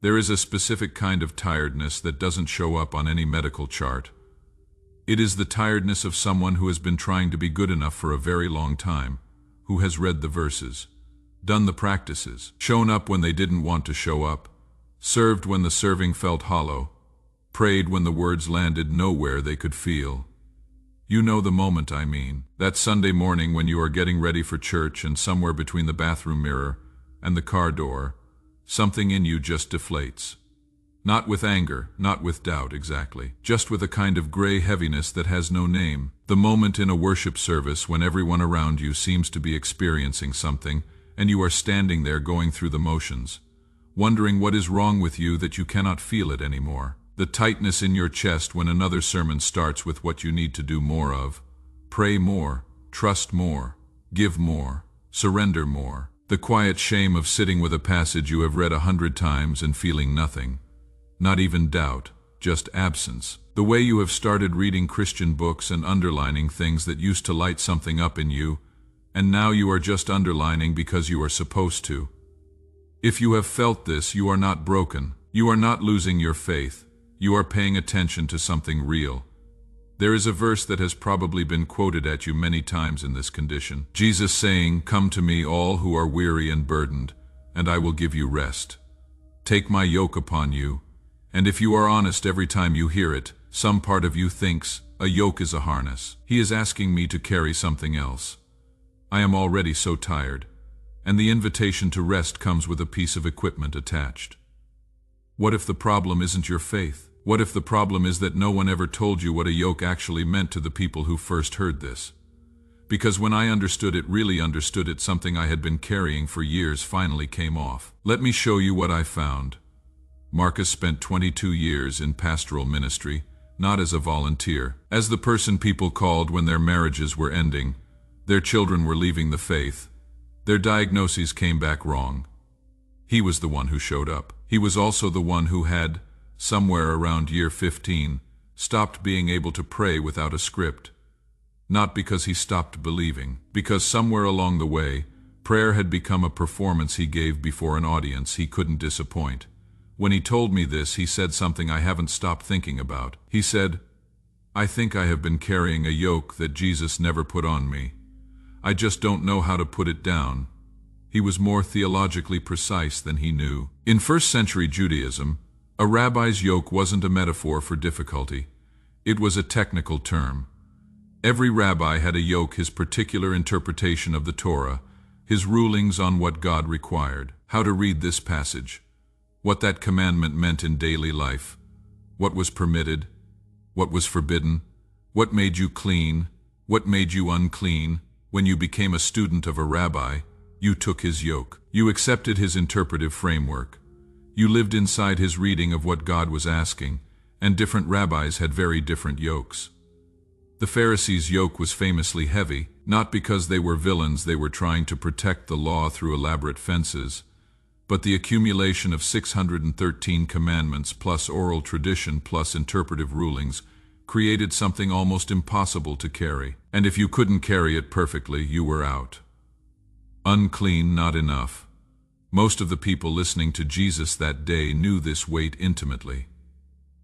There is a specific kind of tiredness that doesn't show up on any medical chart. It is the tiredness of someone who has been trying to be good enough for a very long time, who has read the verses, done the practices, shown up when they didn't want to show up, served when the serving felt hollow, prayed when the words landed nowhere they could feel. You know the moment I mean, that Sunday morning when you are getting ready for church and somewhere between the bathroom mirror and the car door, something in you just deflates. Not with anger, not with doubt exactly, just with a kind of gray heaviness that has no name. The moment in a worship service when everyone around you seems to be experiencing something, and you are standing there going through the motions, wondering what is wrong with you that you cannot feel it anymore. The tightness in your chest when another sermon starts with what you need to do more of. Pray more, trust more, give more, surrender more. The quiet shame of sitting with a passage you have read 100 times and feeling nothing. Not even doubt, just absence. The way you have started reading Christian books and underlining things that used to light something up in you, and now you are just underlining because you are supposed to. If you have felt this, you are not broken. You are not losing your faith. You are paying attention to something real. There is a verse that has probably been quoted at you many times in this condition. Jesus saying, "Come to me all who are weary and burdened, and I will give you rest. Take my yoke upon you." And if you are honest, every time you hear it, some part of you thinks, a yoke is a harness. He is asking me to carry something else. I am already so tired, and the invitation to rest comes with a piece of equipment attached. What if the problem isn't your faith? What if the problem is that no one ever told you what a yoke actually meant to the people who first heard this? Because when I understood it, really understood it, something I had been carrying for years finally came off. Let me show you what I found. Marcus spent 22 years in pastoral ministry, not as a volunteer, as the person people called when their marriages were ending, their children were leaving the faith, their diagnoses came back wrong. He was the one who showed up. He was also the one who had, somewhere around year 15, stopped being able to pray without a script. Not because he stopped believing, because somewhere along the way, prayer had become a performance he gave before an audience he couldn't disappoint. When he told me this, he said something I haven't stopped thinking about. He said, "I think I have been carrying a yoke that Jesus never put on me. I just don't know how to put it down." He was more theologically precise than he knew. In first-century Judaism, a rabbi's yoke wasn't a metaphor for difficulty. It was a technical term. Every rabbi had a yoke, his particular interpretation of the Torah, his rulings on what God required, how to read this passage, what that commandment meant in daily life, what was permitted, what was forbidden, what made you clean, what made you unclean. When you became a student of a rabbi, you took his yoke. You accepted his interpretive framework. You lived inside his reading of what God was asking, and different rabbis had very different yokes. The Pharisees' yoke was famously heavy, not because they were villains they were trying to protect the law through elaborate fences, but the accumulation of 613 commandments plus oral tradition plus interpretive rulings created something almost impossible to carry. And if you couldn't carry it perfectly, you were out. Unclean, not enough. Most of the people listening to Jesus that day knew this weight intimately.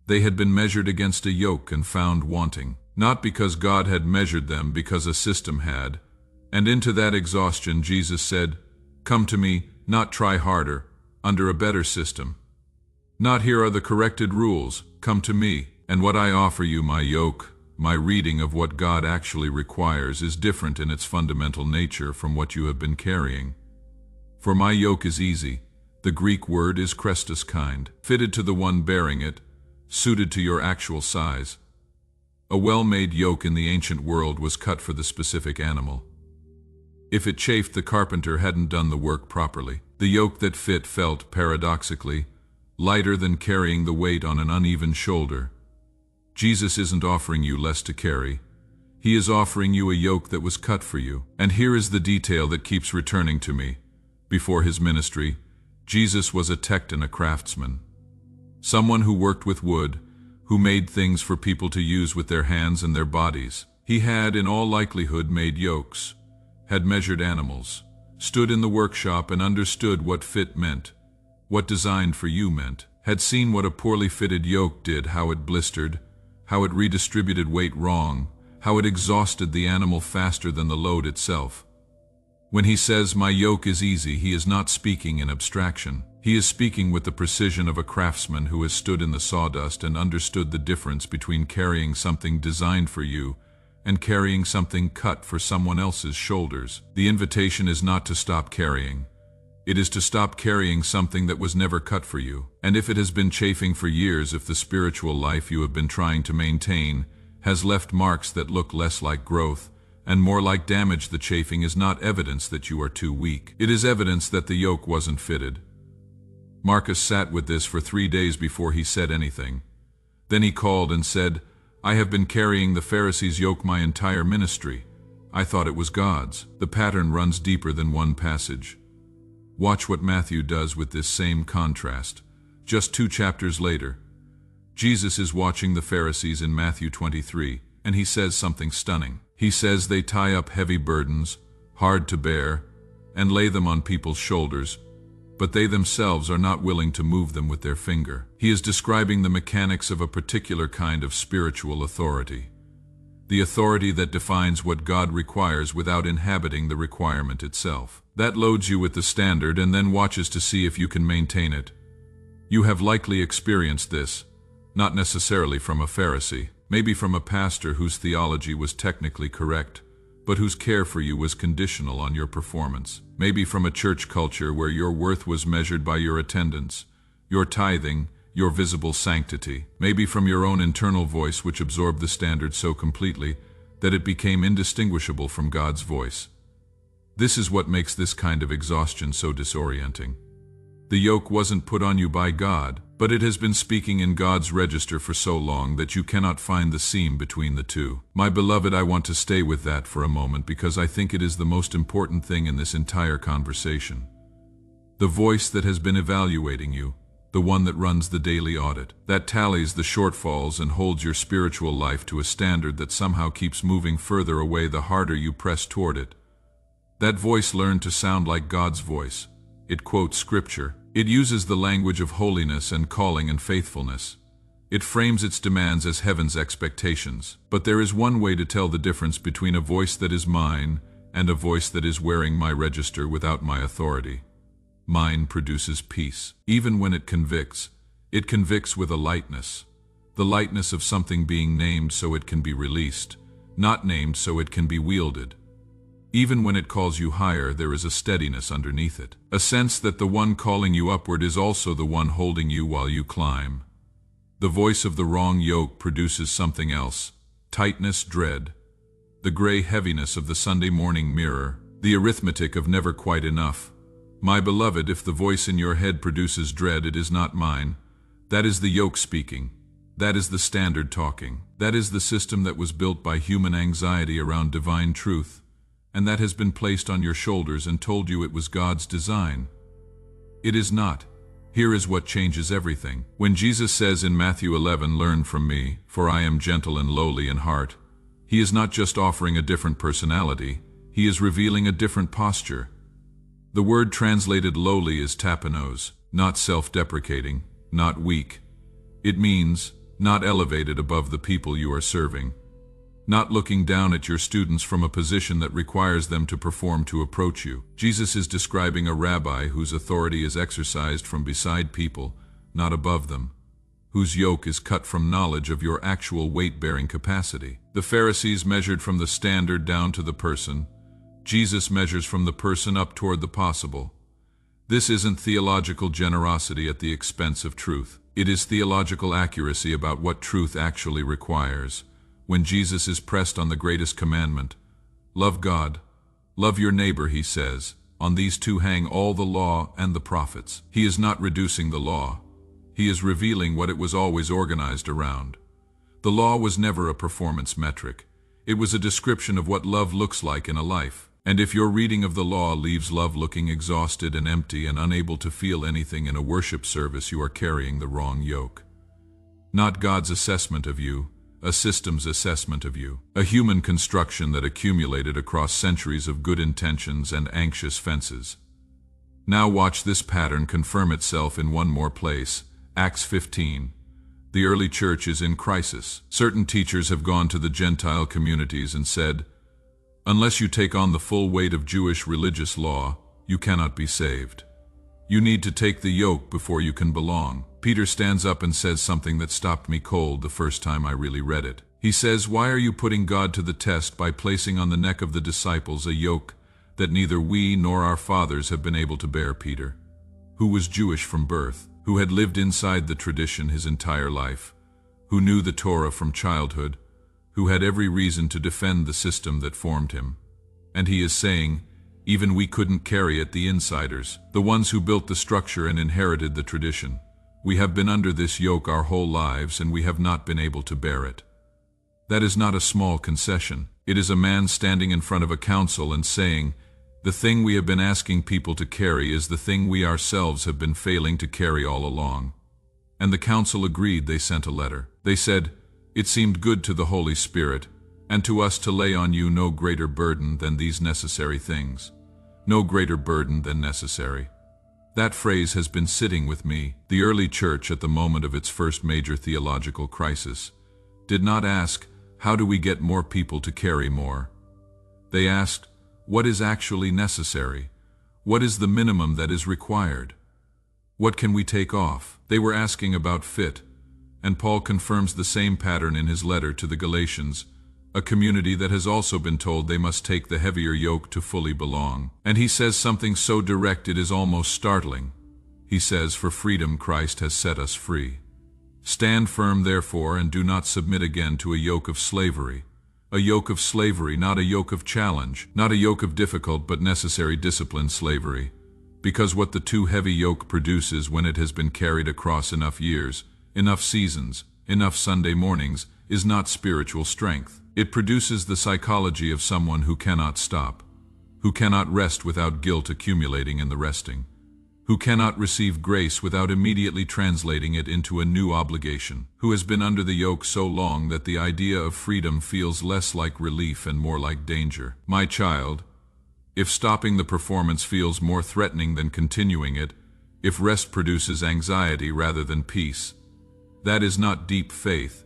They had been measured against a yoke and found wanting, not because God had measured them, because a system had. And into that exhaustion Jesus said, "Come to me, not try harder, under a better system. Not here are the corrected rules, come to me, and what I offer you, my yoke." My reading of what God actually requires is different in its fundamental nature from what you have been carrying. For my yoke is easy. The Greek word is krestos kind, fitted to the one bearing it, suited to your actual size. A well-made yoke in the ancient world was cut for the specific animal. If it chafed, the carpenter hadn't done the work properly. The yoke that fit felt, paradoxically, lighter than carrying the weight on an uneven shoulder. Jesus isn't offering you less to carry. He is offering you a yoke that was cut for you. And here is the detail that keeps returning to me. Before his ministry, Jesus was a tekton, a craftsman. Someone who worked with wood, who made things for people to use with their hands and their bodies. He had, in all likelihood, made yokes, had measured animals, stood in the workshop and understood what fit meant, what designed for you meant. had seen what a poorly fitted yoke did, how it blistered, how it redistributed weight wrong, how it exhausted the animal faster than the load itself. When he says, "My yoke is easy," he is not speaking in abstraction. He is speaking with the precision of a craftsman who has stood in the sawdust and understood the difference between carrying something designed for you and carrying something cut for someone else's shoulders. The invitation is not to stop carrying. It is to stop carrying something that was never cut for you. And if it has been chafing for years, if the spiritual life you have been trying to maintain has left marks that look less like growth and more like damage, the chafing is not evidence that you are too weak. It is evidence that the yoke wasn't fitted. Marcus sat with this for 3 days before he said anything. Then he called and said, "I have been carrying the Pharisees' yoke my entire ministry. I thought it was God's." The pattern runs deeper than one passage. Watch what Matthew does with this same contrast. Just 2 chapters later, Jesus is watching the Pharisees in Matthew 23, and he says something stunning. He says they tie up heavy burdens, hard to bear, and lay them on people's shoulders, but they themselves are not willing to move them with their finger. He is describing the mechanics of a particular kind of spiritual authority. The authority that defines what God requires without inhabiting the requirement itself. That loads you with the standard and then watches to see if you can maintain it. You have likely experienced this, not necessarily from a Pharisee, maybe from a pastor whose theology was technically correct, but whose care for you was conditional on your performance. Maybe from a church culture where your worth was measured by your attendance, your tithing, your visible sanctity. Maybe from your own internal voice, which absorbed the standard so completely that it became indistinguishable from God's voice. This is what makes this kind of exhaustion so disorienting. The yoke wasn't put on you by God, but it has been speaking in God's register for so long that you cannot find the seam between the two. My beloved, I want to stay with that for a moment because I think it is the most important thing in this entire conversation. The voice that has been evaluating you, the one that runs the daily audit, that tallies the shortfalls and holds your spiritual life to a standard that somehow keeps moving further away the harder you press toward it. That voice learned to sound like God's voice. It quotes Scripture. It uses the language of holiness and calling and faithfulness. It frames its demands as heaven's expectations. But there is one way to tell the difference between a voice that is mine and a voice that is wearing my register without my authority. Mine produces peace. Even when it convicts with a lightness. The lightness of something being named so it can be released, not named so it can be wielded. Even when it calls you higher, there is a steadiness underneath it. A sense that the one calling you upward is also the one holding you while you climb. The voice of the wrong yoke produces something else. Tightness, dread. The gray heaviness of the Sunday morning mirror. The arithmetic of never quite enough. My beloved, if the voice in your head produces dread, it is not mine. That is the yoke speaking. That is the standard talking. That is the system that was built by human anxiety around divine truth. And that has been placed on your shoulders and told you it was God's design. It is not. Here is what changes everything. When Jesus says in Matthew 11, "Learn from me, for I am gentle and lowly in heart," he is not just offering a different personality, he is revealing a different posture. The word translated lowly is tapenos, not self-deprecating, not weak. It means not elevated above the people you are serving. Not looking down at your students from a position that requires them to perform to approach you. Jesus is describing a rabbi whose authority is exercised from beside people, not above them, whose yoke is cut from knowledge of your actual weight-bearing capacity. The Pharisees measured from the standard down to the person. Jesus measures from the person up toward the possible. This isn't theological generosity at the expense of truth. It is theological accuracy about what truth actually requires. When Jesus is pressed on the greatest commandment, love God, love your neighbor, he says, on these two hang all the law and the prophets. He is not reducing the law. He is revealing what it was always organized around. The law was never a performance metric. It was a description of what love looks like in a life. And if your reading of the law leaves love looking exhausted and empty and unable to feel anything in a worship service, you are carrying the wrong yoke. Not God's assessment of you, a system's assessment of you, a human construction that accumulated across centuries of good intentions and anxious fences. Now watch this pattern confirm itself in one more place, Acts 15. The early church is in crisis. Certain teachers have gone to the Gentile communities and said, unless you take on the full weight of Jewish religious law, you cannot be saved. You need to take the yoke before you can belong. Peter stands up and says something that stopped me cold the first time I really read it. He says, why are you putting God to the test by placing on the neck of the disciples a yoke that neither we nor our fathers have been able to bear? Peter, who was Jewish from birth, who had lived inside the tradition his entire life, who knew the Torah from childhood, who had every reason to defend the system that formed him. And he is saying, even we couldn't carry it, the insiders, the ones who built the structure and inherited the tradition. We have been under this yoke our whole lives and we have not been able to bear it. That is not a small concession. It is a man standing in front of a council and saying, the thing we have been asking people to carry is the thing we ourselves have been failing to carry all along. And the council agreed. They sent a letter. They said, it seemed good to the Holy Spirit and to us to lay on you no greater burden than these necessary things. No greater burden than necessary. That phrase has been sitting with me. The early church, at the moment of its first major theological crisis, did not ask, how do we get more people to carry more? They asked, what is actually necessary? What is the minimum that is required? What can we take off? They were asking about fit, and Paul confirms the same pattern in his letter to the Galatians, a community that has also been told they must take the heavier yoke to fully belong. And he says something so direct it is almost startling. He says, for freedom Christ has set us free. Stand firm therefore and do not submit again to a yoke of slavery. A yoke of slavery, not a yoke of challenge, not a yoke of difficult but necessary discipline slavery. Because what the too heavy yoke produces when it has been carried across enough years, enough seasons, enough Sunday mornings, is not spiritual strength. It produces the psychology of someone who cannot stop, who cannot rest without guilt accumulating in the resting, who cannot receive grace without immediately translating it into a new obligation, who has been under the yoke so long that the idea of freedom feels less like relief and more like danger. My child, if stopping the performance feels more threatening than continuing it, if rest produces anxiety rather than peace, that is not deep faith.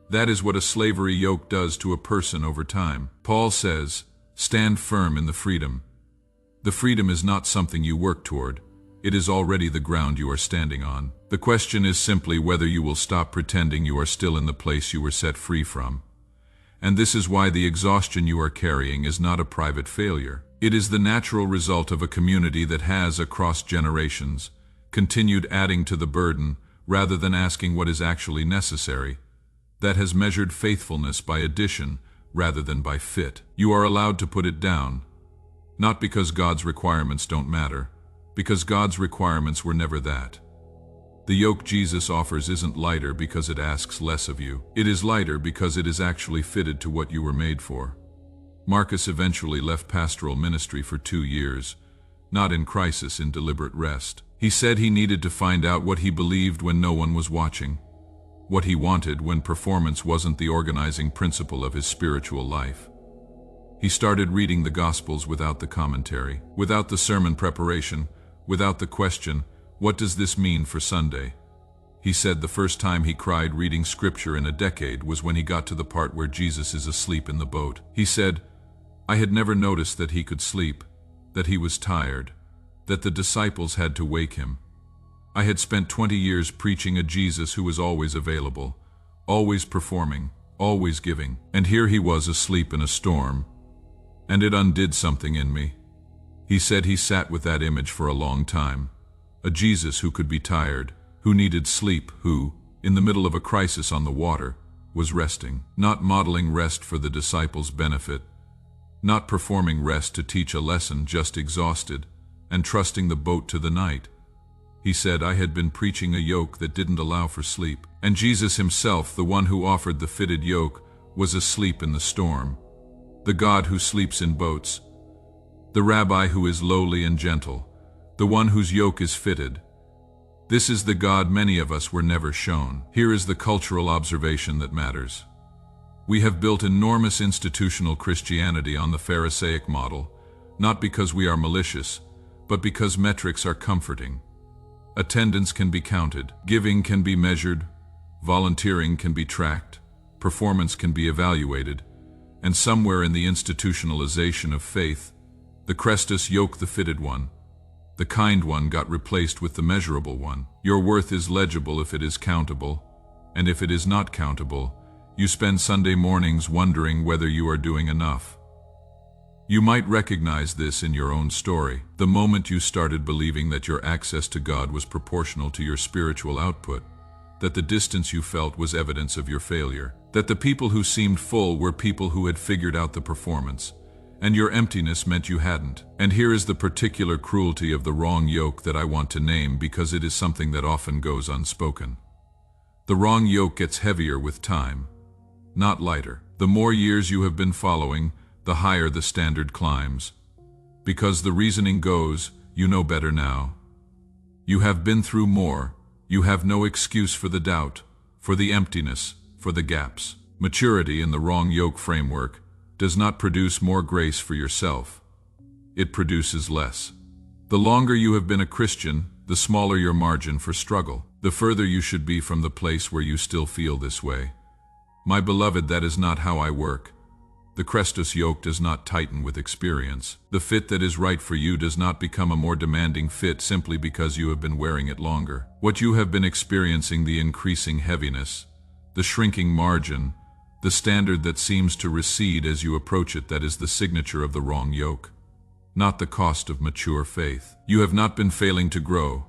That is what a slavery yoke does to a person over time. Paul says, stand firm in the freedom. The freedom is not something you work toward. It is already the ground you are standing on. The question is simply whether you will stop pretending you are still in the place you were set free from. And this is why the exhaustion you are carrying is not a private failure. It is the natural result of a community that has, across generations, continued adding to the burden rather than asking what is actually necessary, that has measured faithfulness by addition rather than by fit. You are allowed to put it down, not because God's requirements don't matter, because God's requirements were never that. The yoke Jesus offers isn't lighter because it asks less of you. It is lighter because it is actually fitted to what you were made for. Marcus eventually left pastoral ministry for 2 years, not in crisis, in deliberate rest. He said he needed to find out what he believed when no one was watching, what he wanted when performance wasn't the organizing principle of his spiritual life. He started reading the Gospels without the commentary, without the sermon preparation, without the question, what does this mean for Sunday? He said the first time he cried reading scripture in a decade was when he got to the part where Jesus is asleep in the boat. He said, I had never noticed that he could sleep, that he was tired, that the disciples had to wake him. I had spent 20 years preaching a Jesus who was always available, always performing, always giving, and here he was asleep in a storm, and it undid something in me. He said he sat with that image for a long time, a Jesus who could be tired, who needed sleep, who, in the middle of a crisis on the water, was resting, not modeling rest for the disciples' benefit, not performing rest to teach a lesson, just exhausted, and trusting the boat to the night. He said, I had been preaching a yoke that didn't allow for sleep, and Jesus himself, the one who offered the fitted yoke, was asleep in the storm. The God who sleeps in boats, the rabbi who is lowly and gentle, the one whose yoke is fitted. This is the God many of us were never shown. Here is the cultural observation that matters. We have built enormous institutional Christianity on the Pharisaic model, not because we are malicious, but because metrics are comforting. Attendance can be counted, giving can be measured, volunteering can be tracked, performance can be evaluated, and somewhere in the institutionalization of faith, the Christus yoke the fitted one. The kind one got replaced with the measurable one. Your worth is legible if it is countable, and if it is not countable, you spend Sunday mornings wondering whether you are doing enough. You might recognize this in your own story. The moment you started believing that your access to God was proportional to your spiritual output, that the distance you felt was evidence of your failure, that the people who seemed full were people who had figured out the performance, and your emptiness meant you hadn't. And here is the particular cruelty of the wrong yoke that I want to name because it is something that often goes unspoken. The wrong yoke gets heavier with time, not lighter. The more years you have been following, the higher the standard climbs. Because the reasoning goes, you know better now. You have been through more. You have no excuse for the doubt, for the emptiness, for the gaps. Maturity in the wrong yoke framework does not produce more grace for yourself. It produces less. The longer you have been a Christian, the smaller your margin for struggle. The further you should be from the place where you still feel this way. My beloved, that is not how I work. The Christus yoke does not tighten with experience. The fit that is right for you does not become a more demanding fit simply because you have been wearing it longer. What you have been experiencing, the increasing heaviness, the shrinking margin, the standard that seems to recede as you approach it, that is the signature of the wrong yoke, not the cost of mature faith. You have not been failing to grow.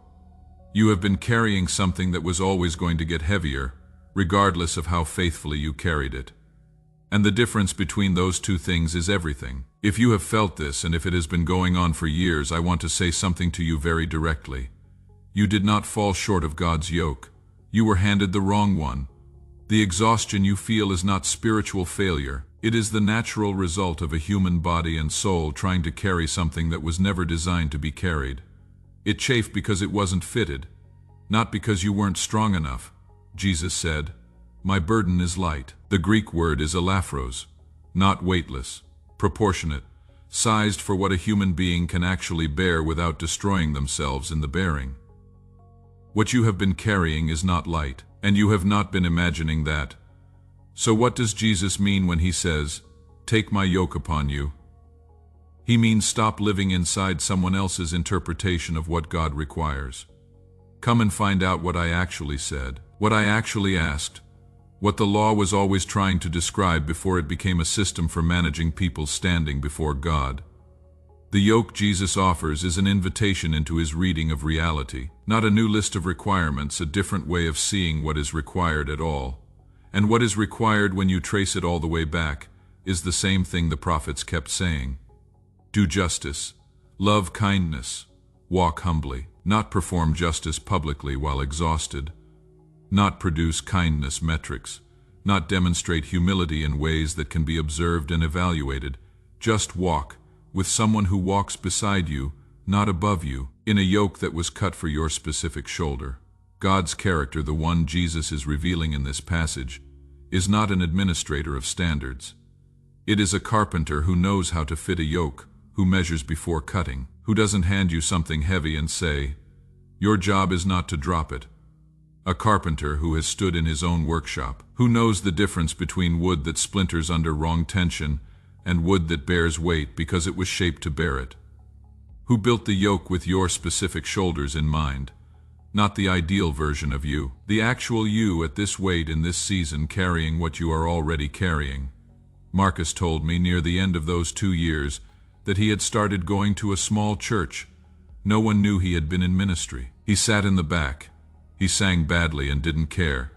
You have been carrying something that was always going to get heavier, regardless of how faithfully you carried it. And the difference between those two things is everything. If you have felt this, and if it has been going on for years, I want to say something to you very directly. You did not fall short of God's yoke. You were handed the wrong one. The exhaustion you feel is not spiritual failure. It is the natural result of a human body and soul trying to carry something that was never designed to be carried. It chafed because it wasn't fitted, not because you weren't strong enough. Jesus said, "My burden is light." The Greek word is elaphros, not weightless, proportionate, sized for what a human being can actually bear without destroying themselves in the bearing. What you have been carrying is not light, and you have not been imagining that. So what does Jesus mean when he says, "Take my yoke upon you"? He means stop living inside someone else's interpretation of what God requires. Come and find out what I actually said, what I actually asked, what the law was always trying to describe before it became a system for managing people standing before God. The yoke Jesus offers is an invitation into his reading of reality, not a new list of requirements, a different way of seeing what is required at all. And what is required when you trace it all the way back is the same thing the prophets kept saying. Do justice, love kindness, walk humbly, not perform justice publicly while exhausted, not produce kindness metrics, not demonstrate humility in ways that can be observed and evaluated, just walk with someone who walks beside you, not above you, in a yoke that was cut for your specific shoulder. God's character, the one Jesus is revealing in this passage, is not an administrator of standards. It is a carpenter who knows how to fit a yoke, who measures before cutting, who doesn't hand you something heavy and say, "Your job is not to drop it." A carpenter who has stood in his own workshop, who knows the difference between wood that splinters under wrong tension and wood that bears weight because it was shaped to bear it. Who built the yoke with your specific shoulders in mind, not the ideal version of you, the actual you at this weight in this season carrying what you are already carrying. Marcus told me near the end of those 2 years that he had started going to a small church. No one knew he had been in ministry. He sat in the back. He sang badly and didn't care.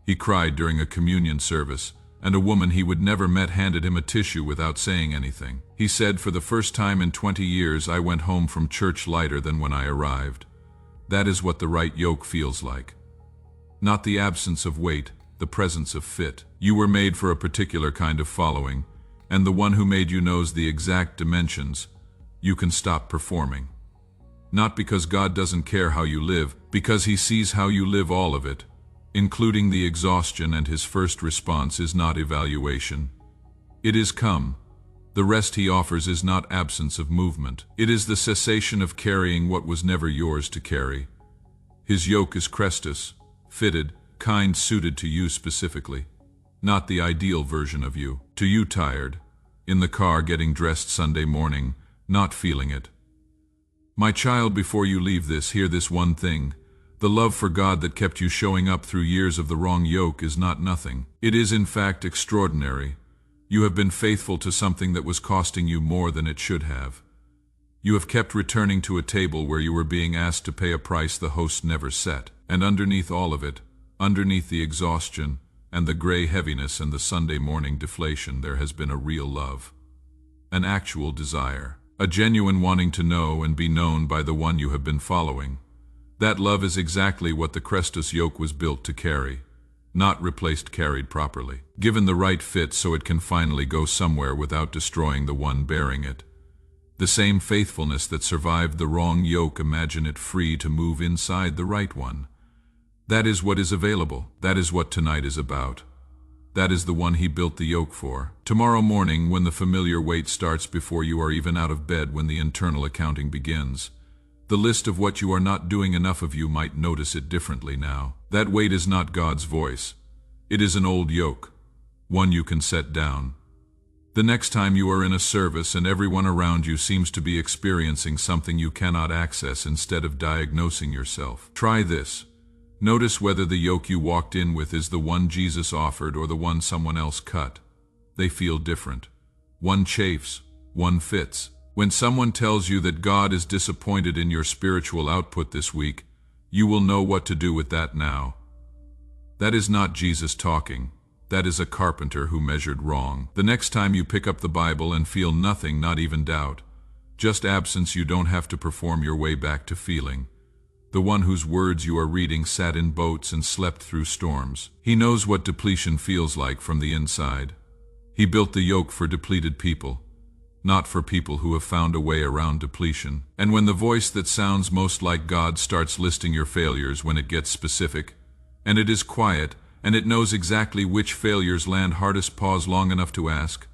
He cried during a communion service, and a woman he would never met handed him a tissue without saying anything. He said, "For the first time in 20 years, I went home from church lighter than when I arrived." That is what the right yoke feels like. Not the absence of weight, the presence of fit. You were made for a particular kind of following, and the one who made you knows the exact dimensions. You can stop performing. Not because God doesn't care how you live, because he sees how you live, all of it, including the exhaustion, and his first response is not evaluation. It is come. The rest he offers is not absence of movement. It is the cessation of carrying what was never yours to carry. His yoke is Christus, fitted, kind, suited to you specifically, not the ideal version of you. To you tired, in the car getting dressed Sunday morning, not feeling it. My child, before you leave this, hear this one thing. The love for God that kept you showing up through years of the wrong yoke is not nothing. It is in fact extraordinary. You have been faithful to something that was costing you more than it should have. You have kept returning to a table where you were being asked to pay a price the host never set. And underneath all of it, underneath the exhaustion and the gray heaviness and the Sunday morning deflation, there has been a real love. An actual desire. A genuine wanting to know and be known by the one you have been following. That love is exactly what the Christus yoke was built to carry. Not replaced, carried properly. Given the right fit so it can finally go somewhere without destroying the one bearing it. The same faithfulness that survived the wrong yoke, imagine it free to move inside the right one. That is what is available. That is what tonight is about. That is the one he built the yoke for. Tomorrow morning, when the familiar weight starts before you are even out of bed, when the internal accounting begins, the list of what you are not doing enough of, you might notice it differently now. That weight is not God's voice. It is an old yoke, one you can set down. The next time you are in a service and everyone around you seems to be experiencing something you cannot access, instead of diagnosing yourself, try this. Notice whether the yoke you walked in with is the one Jesus offered or the one someone else cut. They feel different. One chafes, one fits. When someone tells you that God is disappointed in your spiritual output this week, you will know what to do with that now. That is not Jesus talking. That is a carpenter who measured wrong. The next time you pick up the Bible and feel nothing, not even doubt, just absence, you don't have to perform your way back to feeling. The one whose words you are reading sat in boats and slept through storms. He knows what depletion feels like from the inside. He built the yoke for depleted people, not for people who have found a way around depletion. And when the voice that sounds most like God starts listing your failures, when it gets specific, and it is quiet, and it knows exactly which failures land hardest, pause long enough to ask,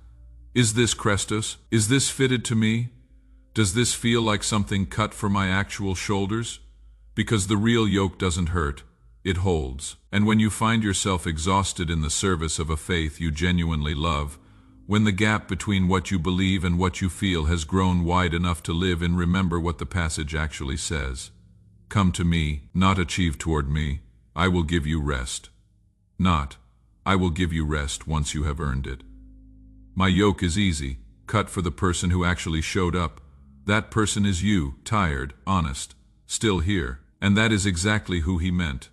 is this Christus? Is this fitted to me? Does this feel like something cut for my actual shoulders? Because the real yoke doesn't hurt, it holds. And when you find yourself exhausted in the service of a faith you genuinely love, when the gap between what you believe and what you feel has grown wide enough to live in, remember what the passage actually says. Come to me, not achieve toward me, I will give you rest. Not, I will give you rest once you have earned it. My yoke is easy, cut for the person who actually showed up. That person is you, tired, honest, still here. And that is exactly who he meant.